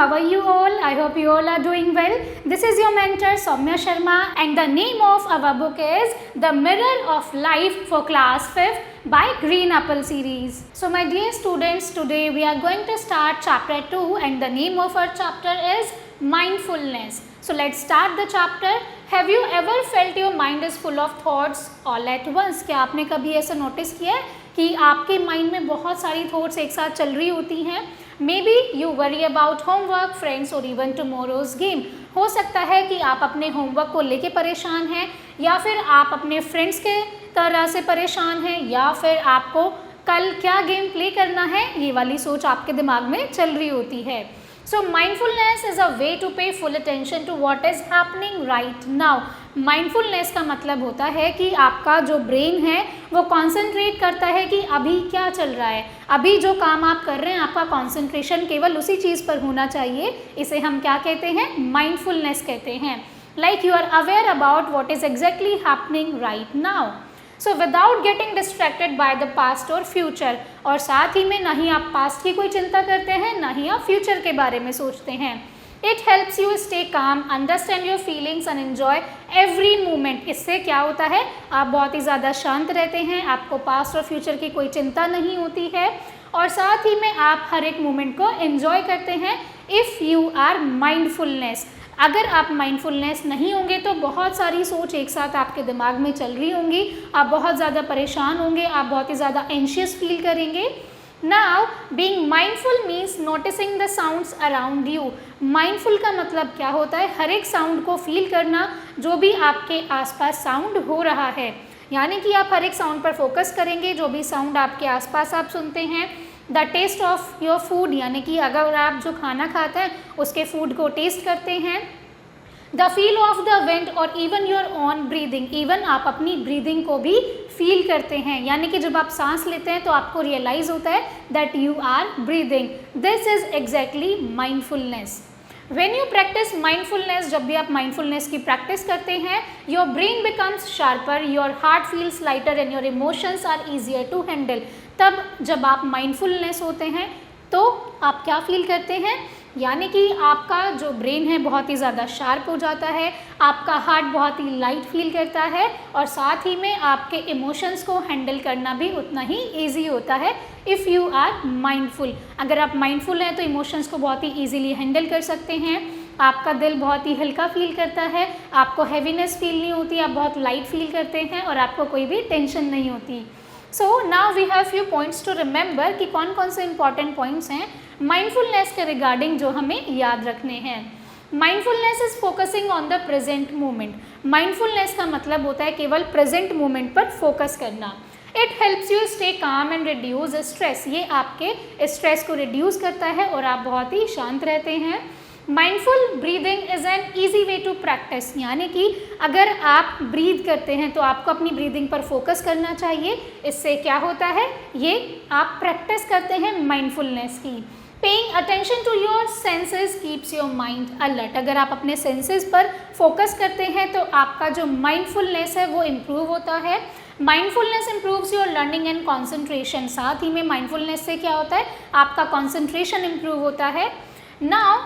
how are you all? I hope you all are doing well. This is your mentor Soumya Sharma and the name of our book is The Mirror of Life for Class 5th by Green Apple series. So my dear students, today we are going to start chapter 2 and the name of our chapter is Mindfulness. So let's start the chapter. Have you ever felt your mind is full of thoughts all at once? क्या आपने कभी ऐसा notice किया है कि आपके mind में बहुत सारी थॉट्स एक साथ चल रही होती हैं? May be you worry about homework, friends और इवन टुमारोज गेम. हो सकता है कि आप अपने होमवर्क को लेके परेशान हैं या फिर आप अपने फ्रेंड्स के तरह से परेशान हैं या फिर आपको कल क्या गेम प्ले करना है ये वाली सोच आपके दिमाग में चल रही होती है. So mindfulness is a way to pay full attention to what is happening right now. Mindfulness का मतलब होता है कि आपका जो ब्रेन है वो कॉन्सेंट्रेट करता है कि अभी क्या चल रहा है, अभी जो काम आप कर रहे हैं आपका कॉन्सेंट्रेशन केवल उसी चीज़ पर होना चाहिए. इसे हम क्या कहते हैं? माइंडफुलनेस कहते हैं. Like you are aware about what is exactly happening right now. So without getting distracted by the past or future. और साथ ही में ना ही आप पास्ट की कोई चिंता करते हैं ना ही आप फ्यूचर के बारे में सोचते हैं. It helps you stay calm, understand your feelings and enjoy every moment. इससे क्या होता है? आप बहुत ही ज़्यादा शांत रहते हैं, आपको पास्ट और फ्यूचर की कोई चिंता नहीं होती है और साथ ही में आप हर एक मोमेंट को एंजॉय करते हैं. If you are mindfulness. अगर आप माइंडफुलनेस नहीं होंगे तो बहुत सारी सोच एक साथ आपके दिमाग में चल रही होंगी, आप बहुत ज़्यादा परेशान होंगे, आप बहुत ही ज़्यादा एंशियस फील करेंगे. Now being mindful means noticing the sounds around you. Mindful का मतलब क्या होता है? हर एक साउंड को फील करना, जो भी आपके आसपास साउंड हो रहा है. यानी कि आप हर एक साउंड पर फोकस करेंगे, जो भी साउंड आपके आसपास आप सुनते हैं. The taste of your food, यानी कि अगर आप जो खाना खाते हैं उसके फूड को टेस्ट करते हैं. The feel of the wind और even your own breathing. Even आप अपनी ब्रीदिंग को भी फील करते हैं, यानी कि जब आप सांस लेते हैं तो आपको रियलाइज होता है that you are breathing. This is exactly mindfulness. When you practice mindfulness, जब भी आप mindfulness की प्रैक्टिस करते हैं, your brain becomes sharper, your heart feels lighter and your emotions are easier to handle. तब जब आप mindfulness होते हैं तो आप क्या फील करते हैं? यानी कि आपका जो ब्रेन है बहुत ही ज़्यादा शार्प हो जाता है, आपका हार्ट बहुत ही लाइट फील करता है और साथ ही में आपके इमोशंस को हैंडल करना भी उतना ही ईजी होता है. If you are mindful. अगर आप माइंडफुल हैं तो इमोशंस को बहुत ही ईजीली हैंडल कर सकते हैं. आपका दिल बहुत ही हल्का फील करता है, आपको हैवीनेस फील नहीं होती, आप बहुत लाइट फील करते हैं और आपको कोई भी टेंशन नहीं होती. So now we have few points to remember कि कौन कौन से इंपॉर्टेंट पॉइंट्स हैं माइंडफुलनेस के रिगार्डिंग जो हमें याद रखने हैं. Mindfulness is focusing on the present moment. Mindfulness का मतलब होता है केवल प्रेजेंट मोमेंट पर फोकस करना. It helps you stay calm and reduce stress. ये आपके स्ट्रेस को रिड्यूस करता है और आप बहुत ही शांत रहते हैं. Mindful breathing is an easy way to practise. यानी कि अगर आप ब्रीद करते हैं तो आपको अपनी ब्रीदिंग पर फोकस करना चाहिए. इससे क्या होता है? ये आप प्रैक्टिस करते हैं माइंडफुलनेस की. Paying attention to your senses keeps your mind alert. अगर आप अपने सेंसेस पर फोकस करते हैं तो आपका जो माइंडफुलनेस है वो इम्प्रूव होता है. Mindfulness improves your learning and concentration. साथ ही में माइंडफुलनेस से क्या होता है? आपका कॉन्सेंट्रेशन इम्प्रूव होता है. Now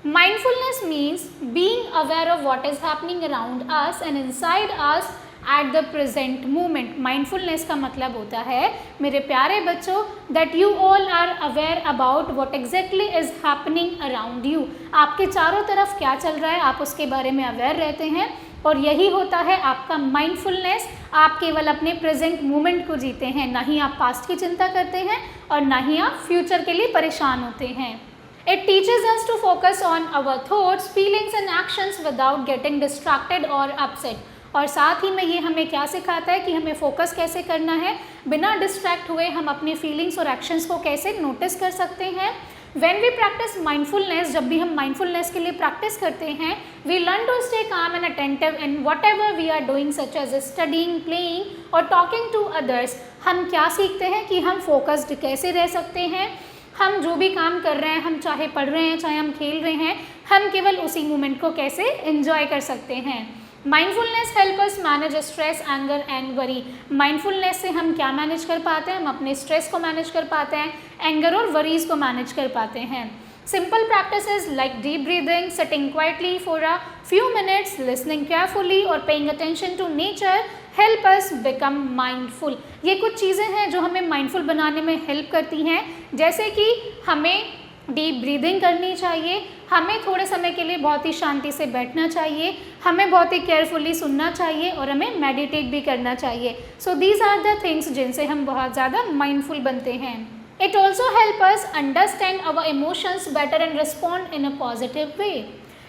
mindfulness means being aware of what is happening around us and inside us at the present moment. mindfulness का मतलब होता है मेरे प्यारे बच्चों that you all are aware about what exactly is happening around you. आपके चारों तरफ क्या चल रहा है आप उसके बारे में अवेयर रहते हैं और यही होता है आपका माइंडफुलनेस. आप केवल अपने प्रेजेंट मोमेंट को जीते हैं, ना ही आप पास्ट की चिंता करते हैं और ना ही आप फ्यूचर के लिए परेशान होते हैं. It teaches us to focus on our thoughts, feelings and actions without getting distracted or upset. और साथ ही में ये हमें क्या सिखाता है कि हमें फोकस कैसे करना है, बिना डिस्ट्रैक्ट हुए हम अपने फीलिंग्स और एक्शंस को कैसे नोटिस कर सकते हैं. When we practice mindfulness, जब भी हम mindfulness के लिए प्रैक्टिस करते हैं, we learn to stay calm and attentive in whatever we are doing, such as studying, playing or talking to others. हम क्या सीखते हैं कि हम फोकस्ड कैसे रह सकते हैं. हम जो भी काम कर रहे हैं, हम चाहे पढ़ रहे हैं चाहे हम खेल रहे हैं, हम केवल उसी मोमेंट को कैसे एंजॉय कर सकते हैं. Mindfulness help us manage stress, anger and worry. Mindfulness से हम क्या मैनेज कर पाते हैं? हम अपने स्ट्रेस को मैनेज कर पाते हैं, एंगर और वरीज को मैनेज कर पाते हैं. Simple practices like deep breathing, sitting quietly for a few minutes, listening carefully or paying attention to nature help us become mindful. ये कुछ चीज़ें हैं जो हमें mindful बनाने में help करती हैं, जैसे कि हमें डीप ब्रीदिंग करनी चाहिए, हमें थोड़े समय के लिए बहुत ही शांति से बैठना चाहिए, हमें बहुत ही केयरफुली सुनना चाहिए और हमें मेडिटेट भी करना चाहिए. So these are the things जिनसे हम बहुत ज़्यादा माइंडफुल बनते हैं. It also helps us understand our emotions better and respond in a positive way.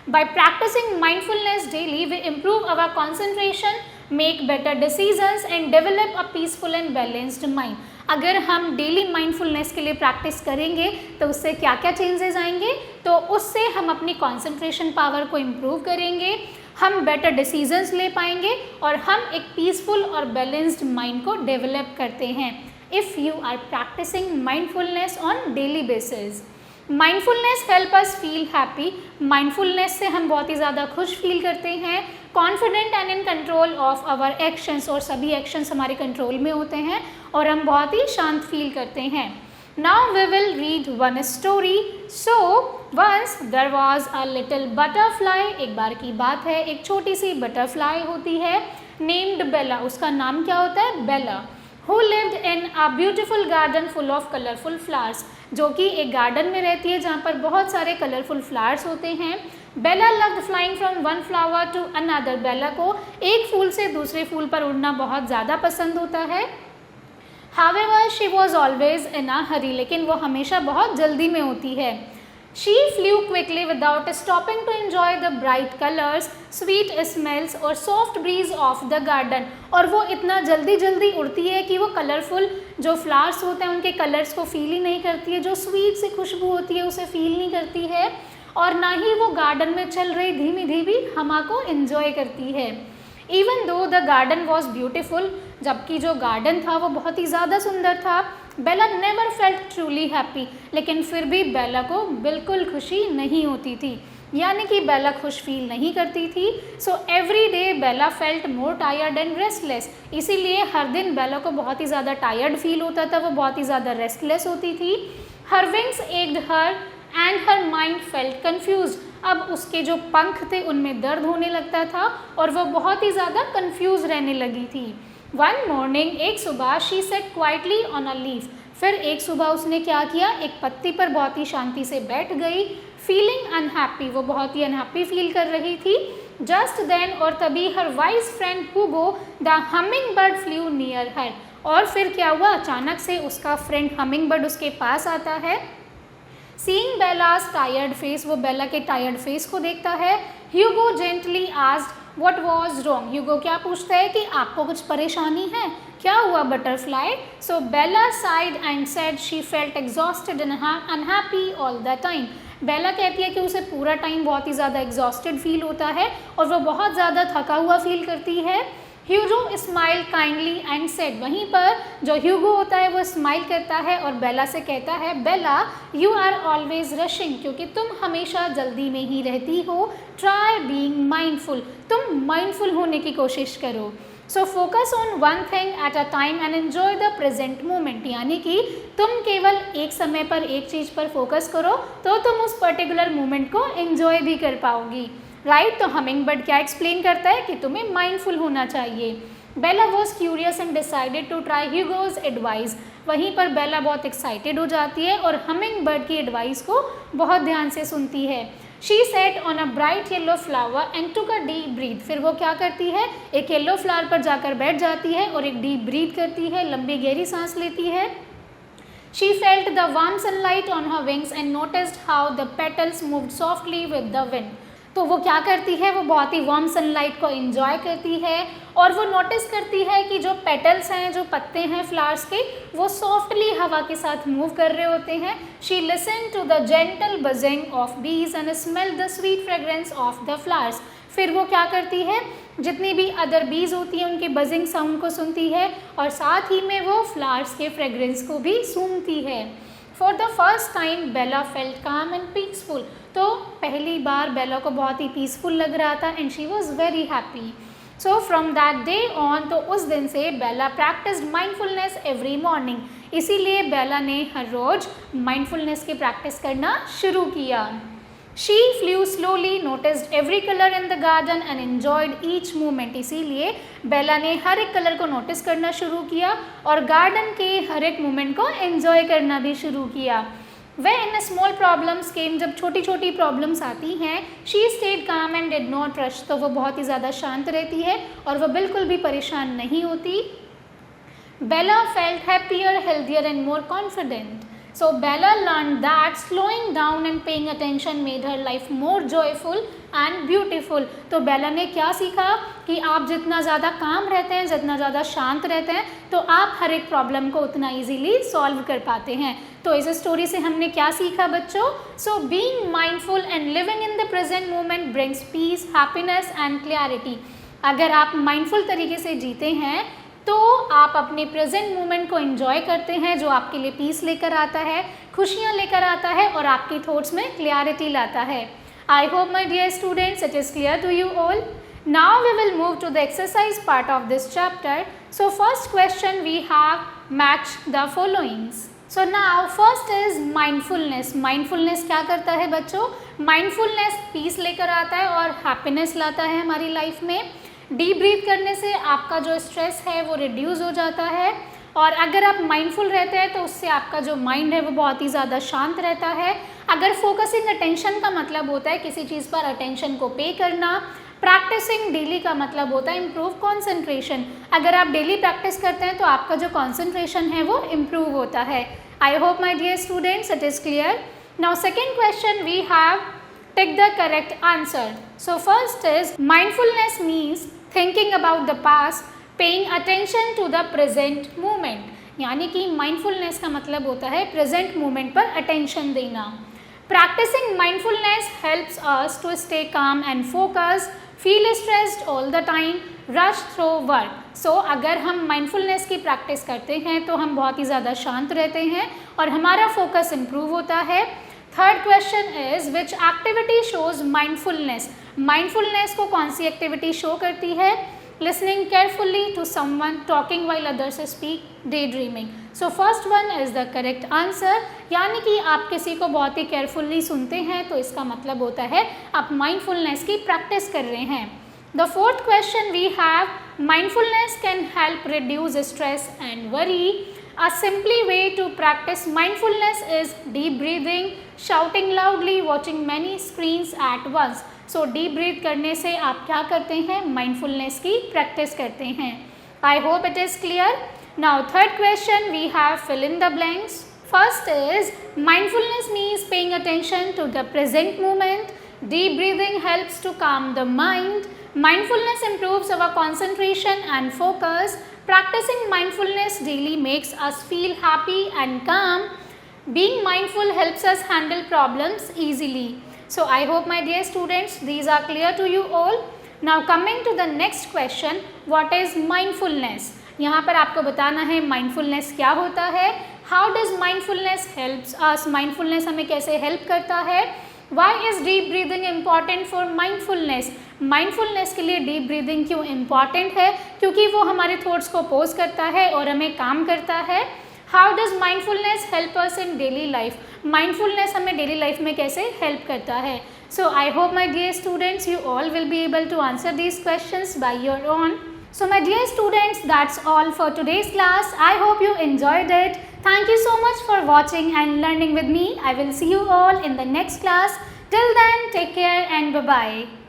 By practicing mindfulness daily, we improve our concentration, make better decisions and develop a peaceful and balanced mind. अगर हम daily mindfulness के लिए practice करेंगे तो उससे क्या क्या changes आएंगे, तो उससे हम अपनी कंसंट्रेशन पावर को इम्प्रूव करेंगे, हम बेटर डिसीजंस ले पाएंगे और हम एक पीसफुल और बैलेंस्ड माइंड को डेवलप करते हैं. If you are practicing mindfulness on daily basis. Mindfulness help us feel happy. Mindfulness से हम बहुत ही ज़्यादा खुश फील करते हैं, confident and in control of our actions, और सभी actions हमारे कंट्रोल में होते हैं और हम बहुत ही शांत फील करते हैं. Now we will read one story. So once there was a little butterfly. एक बार की बात है, एक छोटी सी बटरफ्लाई होती है named Bella. उसका नाम क्या होता है? Bella. Who lived in a beautiful garden full of colorful flowers. जो कि एक गार्डन में रहती है जहाँ पर बहुत सारे कलरफुल फ्लावर्स होते हैं. Bella loved flying from one flower to another. Bella को एक फूल से दूसरे फूल पर उड़ना बहुत ज़्यादा पसंद होता है. However, she was always in a hurry. लेकिन वो हमेशा बहुत जल्दी में होती है. She flew quickly without stopping to enjoy the bright colors, sweet smells और soft breeze of the garden. और वो इतना जल्दी जल्दी उड़ती है कि वो कलरफुल जो फ्लावर्स होते हैं उनके कलर्स को फील ही नहीं करती है, जो स्वीट सी खुशबू होती है उसे फील नहीं करती है, और ना ही वो गार्डन में चल रही धीमी धीमी हवा को एंजॉय करती है. Even though the garden was beautiful, जबकि जो गार्डन था वो बहुत ही ज़्यादा सुंदर था, बेला नेवर फेल्ट ट्रूली हैप्पी. लेकिन फिर भी बेला को बिल्कुल खुशी नहीं होती थी, यानी कि बेला खुश फील नहीं करती थी. So every day Bella felt more tired and restless. इसीलिए हर दिन बेला को बहुत ही ज़्यादा टायर्ड फील होता था, वो बहुत ही ज़्यादा रेस्टलेस होती थी. Her wings ached her and her mind felt confused. अब उसके जो पंख थे उनमें दर्द होने लगता था और वो बहुत ही ज़्यादा कन्फ्यूज रहने लगी थी. वन मॉर्निंग, एक सुबह, she said quietly on a leaf. फिर एक सुबह उसने क्या किया, एक पत्ती पर बहुत ही शांति से बैठ गई. फीलिंग अनहैप्पी, वो बहुत ही अनहैप्पी फील कर रही थी. जस्ट देन, और तभी her wise friend Hugo the humming bird flew near her. और फिर क्या हुआ, अचानक से उसका फ्रेंड हमिंग बर्ड उसके पास आता है. सीइंग बेला's टायर्ड फेस, वो बेला के टायर्ड फेस को देखता है. Hugo gently asked what was wrong. Hugo क्या पूछता है कि आपको कुछ परेशानी है, क्या हुआ butterfly. So Bella sighed and said she felt exhausted and unhappy all the time. Bella कहती है कि उसे पूरा टाइम बहुत ही ज़्यादा एग्जॉस्टेड फील होता है और वो बहुत ज़्यादा थका हुआ फील करती है. ह्यूगो स्माइल काइंडली एंड सेड. वहीं पर जो ह्यूगो होता है वो स्माइल करता है और बेला से कहता है, बेला यू आर ऑलवेज रशिंग, क्योंकि तुम हमेशा जल्दी में ही रहती हो. ट्राई बीइंग माइंडफुल, तुम माइंडफुल होने की कोशिश करो. So focus on one thing at a time and enjoy the present moment. यानी कि तुम केवल एक समय पर एक चीज़ पर फोकस करो तो तुम उस पर्टिकुलर मोमेंट को एंजॉय भी कर पाओगी. राइट, तो हमिंग बर्ड क्या एक्सप्लेन करता है कि तुम्हें माइंडफुल होना चाहिए. Bella was curious and decided to try Hugo's advice. वहीं पर बेला बहुत एक्साइटेड हो जाती है और हमिंग बर्ड की एडवाइस को बहुत ध्यान से सुनती है. She said on a bright yellow flower and took a deep breath. फिर वो क्या करती है, एक येलो फ्लावर पर जाकर बैठ जाती है और एक डीप ब्रीथ करती है, लंबी गहरी सांस लेती है. She felt the warm sunlight on her wings and noticed how the petals moved softly with the wind. तो वो क्या करती है, वो बहुत ही वार्म सनलाइट को एंजॉय करती है और वो नोटिस करती है कि जो पेटल्स हैं, जो पत्ते हैं फ्लावर्स के, वो सॉफ्टली हवा के साथ मूव कर रहे होते हैं. She listen to the gentle buzzing of bees and smell the sweet fragrance of the flowers. फिर वो क्या करती है, जितनी भी अदर बीज होती हैं उनके बजिंग साउंड को सुनती है और साथ ही में वो फ्लावर्स के फ्रेग्रेंस को भी सूंघती है. For the first time Bella felt calm and peaceful. तो पहली बार बेला को बहुत ही पीसफुल लग रहा था and she was very happy. So from that day on, तो उस दिन से बेला प्रैक्टिस्ड माइंडफुलनेस एवरी मॉर्निंग, इसीलिए बेला ने हर रोज माइंडफुलनेस की प्रैक्टिस करना शुरू किया। She flew slowly, noticed every color in the garden and enjoyed each moment. इसीलिए बेला ने हर एक कलर को नोटिस करना शुरू किया और गार्डन के हर एक मोमेंट को एंजॉय करना भी शुरू किया। When small problems came, जब छोटी छोटी प्रॉब्लम्स आती हैं, she stayed calm and did not rush, तो वो बहुत ही ज़्यादा शांत रहती है और वो बिल्कुल भी परेशान नहीं होती। Bella felt happier, healthier and more confident. So Bella learned that slowing down and paying attention made her life more joyful and beautiful. तो बेला ने क्या सीखा कि आप जितना ज़्यादा काम रहते हैं, जितना ज़्यादा शांत रहते हैं, तो आप हर एक प्रॉब्लम को उतना इजीली सॉल्व कर पाते हैं। तो इस स्टोरी से हमने क्या सीखा बच्चों? So being mindful and living in the present moment brings peace, happiness and clarity. अगर आप माइंडफुल तरीके से जीते हैं तो आप अपने प्रेजेंट मोमेंट को एंजॉय करते हैं, जो आपके लिए पीस लेकर आता है, खुशियाँ लेकर आता है और आपकी थॉट्स में क्लैरिटी लाता है। I hope my dear students it is clear to you all. Now we will move to the exercise part of this chapter. So first question we have match the followings. So now first is mindfulness. Mindfulness क्या करता है बच्चों? Mindfulness piece लेकर आता है और happiness लाता है हमारी लाइफ में। डीप ब्रीथ करने से आपका जो स्ट्रेस है वो रिड्यूस हो जाता है और अगर आप माइंडफुल रहते हैं तो उससे आपका जो माइंड है वो बहुत ही ज़्यादा शांत रहता है। अगर फोकसिंग अटेंशन का मतलब होता है किसी चीज़ पर अटेंशन को पे करना, प्रैक्टिसिंग डेली का मतलब होता है इम्प्रूव कॉन्सेंट्रेशन। अगर आप डेली प्रैक्टिस करते हैं तो आपका जो कॉन्सेंट्रेशन है वो इम्प्रूव होता है। I hope my dear students it is clear. Now second question we have tick the correct answer. So first is mindfulness means thinking about the past, paying attention to the present moment. यानी कि mindfulness का मतलब होता है present moment पर attention देना। Practising mindfulness helps us to stay calm and focus, feel stressed all the time, rush through work. So अगर हम माइंडफुलनेस की प्रैक्टिस करते हैं तो हम बहुत ही ज़्यादा शांत रहते हैं और हमारा फोकस इम्प्रूव होता है। Third question is which activity shows mindfulness. Mindfulness को कौन सी एक्टिविटी शो करती है? Listening carefully to someone, talking while others speak, daydreaming. So first one is the correct answer. यानी कि आप किसी को बहुत ही केयरफुली सुनते हैं तो इसका मतलब होता है आप माइंडफुलनेस की प्रैक्टिस कर रहे हैं। The fourth question we have mindfulness can help reduce stress and worry. A simply way to practice mindfulness is deep breathing, shouting loudly, watching many screens at once. So deep breathe करने से आप क्या करते हैं? Mindfulness की practice करते हैं। I hope it is clear. Now third question we have fill in the blanks. First is mindfulness means paying attention to the present moment. Deep breathing helps to calm the mind. Mindfulness improves our concentration and focus. Practicing mindfulness daily makes us feel happy and calm. Being mindful helps us handle problems easily. So I hope my dear students these are clear to you all. Now coming to the next question, what is mindfulness? यहाँ पर आपको बताना है mindfulness क्या होता है, how does mindfulness helps us, mindfulness हमें कैसे help करता है, why is deep breathing important for mindfulness? Mindfulness के लिए डीप ब्रीदिंग क्यों इम्पॉर्टेंट है? क्योंकि वो हमारे थॉट्स को पोज करता है और हमें काम करता है। How does mindfulness help us in daily life? Mindfulness हमें डेली लाइफ में कैसे हेल्प करता है? So I hope my dear students you all will be able to answer these questions by your own. So my dear students, that's all for today's class. I hope you enjoyed it. Thank you so much for watching and learning with me. I will see you all in the next class. Till then, take care and bye-bye.